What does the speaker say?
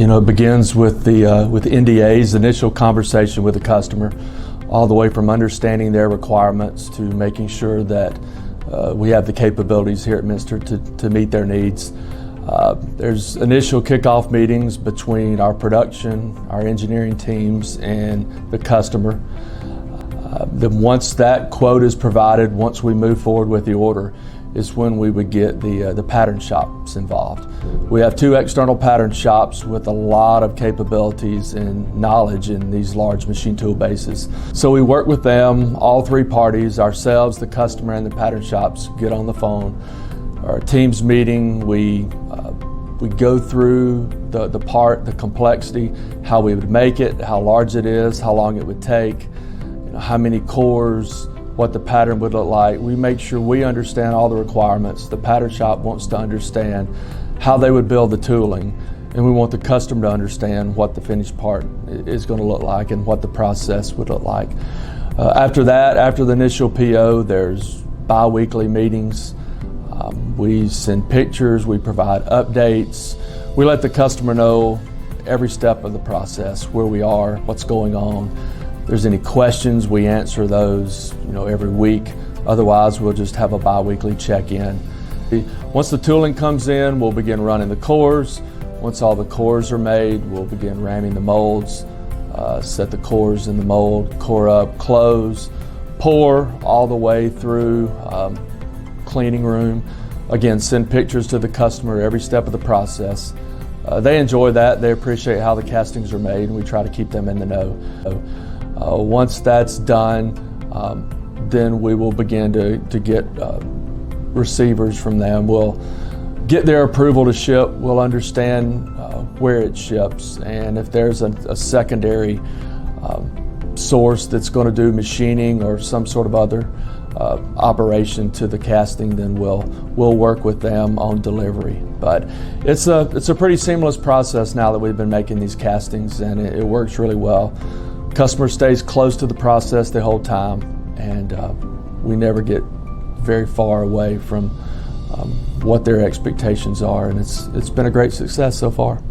It begins with with NDAs, initial conversation with the customer, all the way from understanding their requirements to making sure that we have the capabilities here at Minster to meet their needs. There's initial kickoff meetings between our production, our engineering teams, and the customer. Then once that quote is provided, once we move forward with the order, is when we would get the pattern shops involved. We have 2 external pattern shops with a lot of capabilities and knowledge in these large machine tool bases. So we work with them, all 3 parties, ourselves, the customer, and the pattern shops, get on the phone. Our team's meeting, we go through the complexity, how we would make it, how large it is, how long it would take, how many cores, what the pattern would look like. We make sure we understand all the requirements. The pattern shop wants to understand how they would build the tooling, and we want the customer to understand what the finished part is going to look like and what the process would look like. After that, after the initial PO, there's bi-weekly meetings. We send pictures, we provide updates. We let the customer know every step of the process, where we are, what's going on. If there's any questions, we answer those every week. Otherwise, we'll just have a bi-weekly check-in. Once the tooling comes in, we'll begin running the cores. Once all the cores are made, we'll begin ramming the molds, set the cores in the mold, core up, close, pour all the way through cleaning room. Again, send pictures to the customer every step of the process. They enjoy that. They appreciate how the castings are made, and we try to keep them in the know. Once that's done, then we will begin to get receivers from them. We'll get their approval to ship. We'll understand where it ships, and if there's a secondary source that's going to do machining or some sort of other operation to the casting, then we'll work with them on delivery. But it's a pretty seamless process now that we've been making these castings, and it works really well. Customer stays close to the process the whole time, and we never get very far away from what their expectations are, and it's been a great success so far.